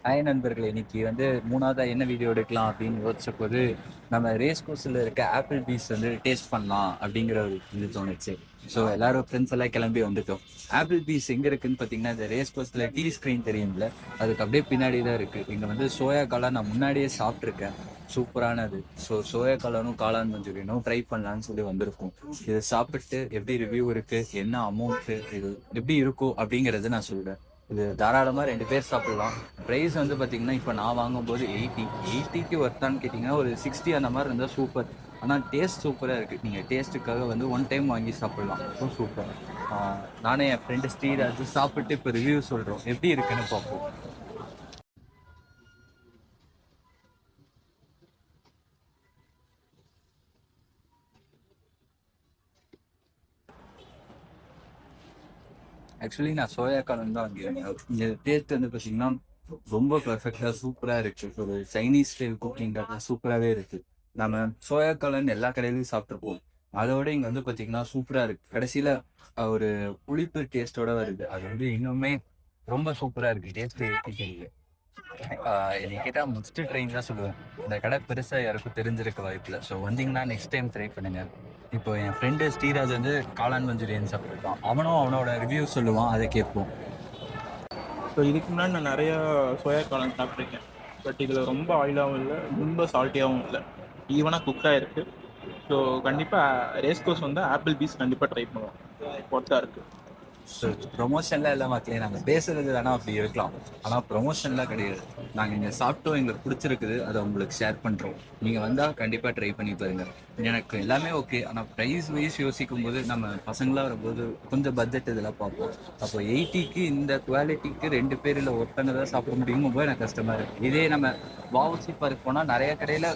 Hi நண்பர்களே, இன்னைக்கு மூணாவதா என்ன வீடியோ எடுக்கலாம் அப்படின்னு யோசிச்ச போது நம்ம ரேஸ் கோர்ஸில் இருக்க ஆப்பிள் பீஸ் டேஸ்ட் பண்ணலாம் அப்படிங்கிற ஒரு இது தோணுச்சு. ஸோ எல்லாரும் ஃப்ரெண்ட்ஸ் எல்லாம் கிளம்பி வந்துட்டோம். ஆப்பிள் பீஸ் எங்கே இருக்குன்னு பார்த்தீங்கன்னா, இந்த ரேஸ் கோர்ஸில் டீ ஸ்க்ரீன் தெரியும்ல, அதுக்கு அப்படியே பின்னாடி தான் இருக்குது. இங்கே சோயா காளான் நான் முன்னாடியே சாப்பிட்ருக்கேன், சூப்பரானது. ஸோ சோயா காளானும் காளான் மஞ்சூரியனும் ட்ரை பண்ணலான்னு சொல்லி வந்திருக்கோம். இதை சாப்பிட்டு எப்படி ரிவ்யூ இருக்குது, என்ன அமௌண்ட்டு, இது எப்படி இருக்கும் அப்படிங்கிறத நான் சொல்கிறேன். இது தாராளமாக 2 பேர் சாப்பிடலாம். ப்ரைஸ் பார்த்தீங்கன்னா, இப்போ நான் வாங்கும்போது 80க்கு ஒர்த்தான்னு கேட்டிங்கன்னா ஒரு 60 அந்த மாதிரி இருந்தால் சூப்பர். ஆனால் டேஸ்ட் சூப்பராக இருக்குது. நீங்கள் டேஸ்ட்டுக்காக ஒன் டைம் வாங்கி சாப்பிட்லாம். ரொம்ப சூப்பர். நானே என் ஃப்ரெண்டு ஸ்ரீராஜ் சாப்பிட்டு இப்போ ரிவ்யூ சொல்கிறோம், எப்படி இருக்குன்னு பார்ப்போம். ஆக்சுவலி நான் சோயா காளான் தான் வாங்கியிருந்தேன். இந்த டேஸ்ட் பார்த்தீங்கன்னா ரொம்ப பர்ஃபெக்டாக சூப்பராக இருக்குது. ஒரு சைனீஸ் ஸ்டைல் குக்கிங் சூப்பராகவே இருக்குது. நம்ம சோயா காளான் எல்லா கடையிலையும் சாப்பிட்ருப்போம். அதோட இங்கே பார்த்தீங்கன்னா சூப்பராக இருக்குது. கடைசியில் ஒரு புளிப்பு டேஸ்ட்டோட வருது. அது இன்னுமே ரொம்ப சூப்பராக இருக்குது. டேஸ்ட்டு எப்படி என்னை கேட்டால் மஸ்ட் ட்ரைன் தான் சொல்லுவேன். இந்த கடை பெருசாக யாருக்கும் தெரிஞ்சிருக்க வாய்ப்பில்லை. ஸோ வந்தீங்கன்னா நெக்ஸ்ட் டைம் ட்ரை பண்ணுங்கள். இப்போ என் ஃப்ரெண்டு ஸ்ரீராஜ் காளான் மஞ்சூரியன் சாப்பிட்ருக்கான். அவனோட ரிவ்யூ சொல்லுவான், அதை கேட்போம். ஸோ இதுக்கு முன்னாடி நான் நிறையா சோயா காளான் சாப்பிட்ருக்கேன். பட் இதில் ரொம்ப ஆயிலாகவும் இல்லை, ரொம்ப சால்ட்டியாகவும் இல்லை, ஈவனாக குக்காக இருக்குது. ஸோ கண்டிப்பாக ரேஸ் கோர்ஸ் ஆப்பிள் பீஸ் கண்டிப்பாக ட்ரை பண்ணுவோம். ஒர்த்தாக இருக்குது. ப்ரொமோஷன்லாம் இல்லை மக்களே, நாங்கள் பேசுறது வேணா அப்படி இருக்கலாம், ஆனால் ப்ரொமோஷன்லாம் கிடையாது. நாங்கள் இங்கே சாப்பிட்டோம், எங்களுக்கு பிடிச்சிருக்குது, அதை உங்களுக்கு ஷேர் பண்ணுறோம். நீங்கள் வந்தால் கண்டிப்பாக ட்ரை பண்ணி பாருங்க. எனக்கு எல்லாமே ஓகே, ஆனால் ப்ரைஸ் வைஸ் யோசிக்கும் போது நம்ம பசங்களாக வரும்போது கொஞ்சம் பட்ஜெட் இதெல்லாம் பார்ப்போம். அப்போ 80க்கு இந்த குவாலிட்டிக்கு 2 பேர் இல்லை ஒருத்தங்க தான் சாப்பிட முடியுமோ போது எனக்கு கஷ்டமாக இருக்குது. இதே நம்ம வாவசி பார்க் போனால் நிறைய கடையில்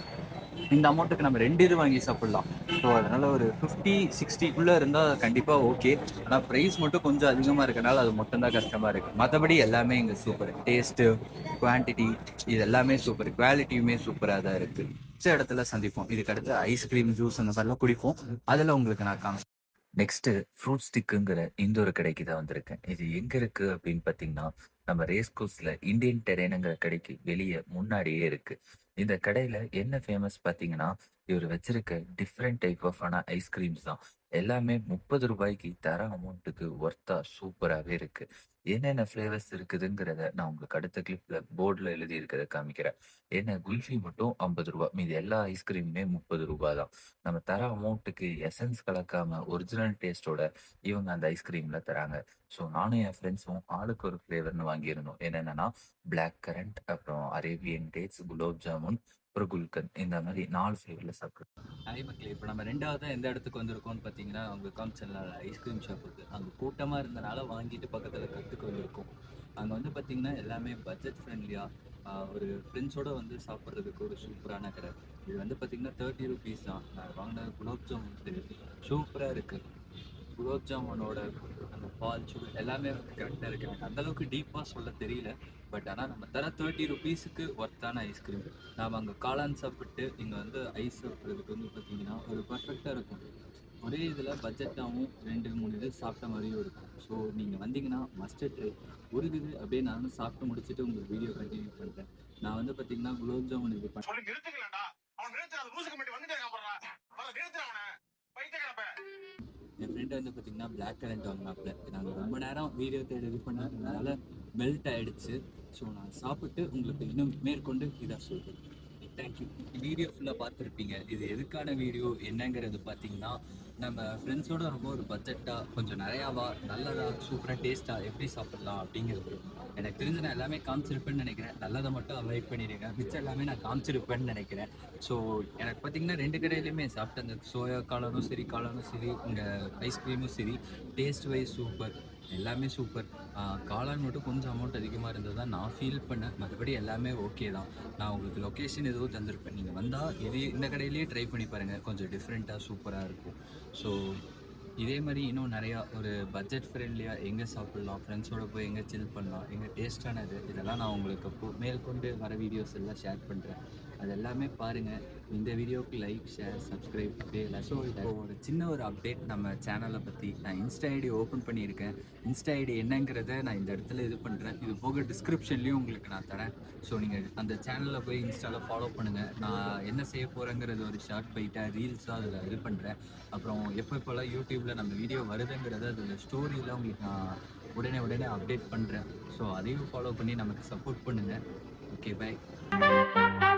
இந்த அமௌண்ட்டுக்கு நம்ம 2 இது வாங்கி சாப்பிடலாம். ஸோ அதனால ஒரு 50-60க்குள்ளே இருந்தால் கண்டிப்பாக ஓகே. ஆனால் ப்ரைஸ் மட்டும் கொஞ்சம் அதிகமாக இருக்கனால அது மட்டும்தான் கஷ்டமாக இருக்குது. மற்றபடி எல்லாமே இங்கே சூப்பர். டேஸ்ட்டு, குவான்டிட்டி, இது எல்லாமே சூப்பர். குவாலிட்டியுமே சூப்பராக தான் இருக்குது. மிச்ச இடத்துல சந்திப்போம். இதுக்கு அடுத்து ஐஸ்கிரீம், ஜூஸ் அந்த மாதிரிலாம் குடிப்போம். அதில் உங்களுக்கு நான் காமிச்சேன். நெக்ஸ்ட் ஃப்ரூட் ஸ்டிக்குங்கிற இந்த ஒரு கடைக்கு தான் வந்திருக்கேன். இது எங்க இருக்கு அப்படின்னு பார்த்தீங்கன்னா, நம்ம ரேஸ் கோர்ஸ்ல இந்தியன் டெரேனுங்கிற கடைக்கு வெளியே முன்னாடியே இருக்கு. இந்த கடையில என்ன ஃபேமஸ் பார்த்தீங்கன்னா, இவர் வச்சிருக்க டிஃப்ரெண்ட் டைப் ஆஃப் ஐஸ்கிரீம்ஸ் தான். எல்லாமே 30 ரூபாய்க்கு தர அமௌண்ட்டுக்கு ஒர்த்தா சூப்பராகவே இருக்கு. என்னென்ன ஃப்ளேவர்ஸ் இருக்குதுங்கிறத நான் உங்களுக்கு அடுத்த கிளிப்ல போர்டில் எழுதி இருக்கிறத காமிக்கிறேன். என்ன குல்ஃபி மட்டும் 50 ரூபா, மீது எல்லா ஐஸ்கிரீமுமே 30 ரூபா தான். நம்ம தர அமௌண்ட்டுக்கு எசன்ஸ் கலக்காம ஒரிஜினல் டேஸ்டோட இவங்க அந்த ஐஸ்கிரீம்ல தராங்க. ஸோ நானும் என் ஃப்ரெண்ட்ஸும் ஆளுக்கு ஒரு ஃப்ளேவர்னு வாங்கியிருந்தோம். என்னென்னா பிளாக் கரண்ட், அப்புறம் அரேபியன் டேட்ஸ், குலோப் ஜாமுன், அப்புறம் குல்கந்த், இந்த மாதிரி 4 ஃப்ளேவரில் சாப்பிட்றோம். அதே மக்களே, இப்போ நம்ம 2வது எந்த இடத்துக்கு வந்திருக்கோம்னு பார்த்தீங்கன்னா, அவங்க காமிச்சல ஐஸ்கிரீம் ஷாப் இருக்குது. அங்கே கூட்டமாக இருந்தனால வாங்கிட்டு பக்கத்தில் கற்றுக்கு வந்திருக்கோம். அங்கே பார்த்தீங்கன்னா எல்லாமே பட்ஜெட் ஃப்ரெண்ட்லியாக ஒரு ஃப்ரெண்ட்ஸோடு சாப்பிட்றதுக்கு ஒரு சூப்பரான கடை. இது பார்த்தீங்கன்னா 30 ருபீஸ் தான். நான் வாங்கின குலோப் ஜாமுன் சூப்பராக இருக்குது. குலோப் ஜாமுனோட அந்த பால் சுகர் எல்லாமே கரெக்டாக இருக்குது. எனக்கு அந்தளவுக்கு டீப்பாக சொல்ல தெரியல. பட் ஆனால் நம்ம தர 30 ருபீஸுக்கு ஒர்த்தான ஐஸ்கிரீம். நாம் அங்கே காளான் சாப்பிட்டு இங்கே ஐஸ் சாப்பிட்றதுக்கு பார்த்தீங்கன்னா ஒரு பர்ஃபெக்டாக இருக்கும். ஒரே இதில் பட்ஜெட்டாகவும் 2-3 இது சாப்பிட்ட மாதிரியும் இருக்கும். ஸோ நீங்கள் வந்தீங்கன்னா மஸ்ட் ட்ரை. ஒரு இது அப்படியே நானும் சாப்பிட்டு முடிச்சுட்டு உங்களுக்கு வீடியோ கண்டினியூ பண்ணுறேன். நான் பார்த்தீங்கன்னா குலோப் ஜாமுன் இது என் ஃப்ரெண்டு பார்த்தீங்கன்னா பிளாக் கரண்ட் வாங்கினாப்ல. நாங்கள் ரொம்ப நேரம் வீடியோ தேடி இது பண்ணதுனால மெல்ட் ஆகிடுச்சு. ஸோ நான் சாப்பிட்டு உங்களுக்கு இன்னும் மேற்கொண்டு இதாக சொல்கிறேன். தேங்க்யூ. வீடியோ ஃபுல்லாக பார்த்துருப்பீங்க. இது எதுக்கான வீடியோ என்னங்கிறது பார்த்தீங்கன்னா, நம்ம ஃப்ரெண்ட்ஸோட ரொம்ப ஒரு பட்ஜெட்டாக கொஞ்சம் நிறையாவா, நல்லதாக, சூப்பராக, டேஸ்ட்டாக எப்படி சாப்பிட்லாம் அப்படிங்கிறது எனக்கு தெரிஞ்சு நான் எல்லாமே காமிச்சிருப்பேன்னு நினைக்கிறேன். நல்லதை மட்டும் அவாய்ட் பண்ணிடுங்க. மிச்சம் எல்லாமே நான் காமிச்சிருப்பேன்னு நினைக்கிறேன். ஸோ எனக்கு பார்த்தீங்கன்னா 2 கடையிலையுமே சாப்பிட்டேன். அந்த சோயா காளானும் சரி, காளானும் சரி, இங்கே ஐஸ்கிரீமும் சரி, டேஸ்ட் வைஸ் சூப்பர், எல்லாமே சூப்பர். காளான் மட்டும் கொஞ்சம் அமௌண்ட் அதிகமாக இருந்தது தான் நான் ஃபீல் பண்ணேன். மற்றபடி எல்லாமே ஓகே தான். நான் உங்களுக்கு லொக்கேஷன் எதுவும் தந்திருப்பேன். நீங்கள் வந்தால் இந்த கடையிலேயே ட்ரை பண்ணி பாருங்கள். கொஞ்சம் டிஃப்ரெண்ட்டாக சூப்பராக இருக்கும். ஸோ இதே மாதிரி இன்னும் நிறையா ஒரு பட்ஜெட் ஃப்ரெண்ட்லியாக எங்கே சாப்பிட்லாம், ஃப்ரெண்ட்ஸோடு போய் எங்கே சில் பண்ணலாம், எங்கே டேஸ்டானது, இதெல்லாம் நான் உங்களுக்கு மேற்கொண்டு வர வீடியோஸ் எல்லாம் ஷேர் பண்ணுறேன். அது எல்லாமே பாருங்கள். இந்த வீடியோவுக்கு லைக், ஷேர், சப்ஸ்கிரைப் எல்லாம். ஸோ இப்போ ஒரு சின்ன ஒரு அப்டேட் நம்ம சேனலை பற்றி. நான் இன்ஸ்டா ஐடி ஓப்பன் பண்ணியிருக்கேன். இன்ஸ்டா ஐடி என்னங்கிறத நான் இந்த இடத்துல இது பண்ணுறேன். இது போக டிஸ்கிரிப்ஷன்லேயும் உங்களுக்கு நான் தரேன். ஸோ நீங்கள் அந்த சேனலில் போய் இன்ஸ்டாவில் ஃபாலோ பண்ணுங்கள். நான் என்ன செய்ய போகிறேங்கிறது ஒரு ஷார்ட் பைட்டாக ரீல்ஸாக அதில் இது பண்ணுறேன். அப்புறம் எப்போல்லாம் யூடியூப்பில் நம்ம வீடியோ வருதுங்கிறத அதில் ஸ்டோரியில் உங்களுக்கு நான் உடனே அப்டேட் பண்ணுறேன். ஸோ அதையும் ஃபாலோ பண்ணி நமக்கு சப்போர்ட் பண்ணுங்கள். Okay, by.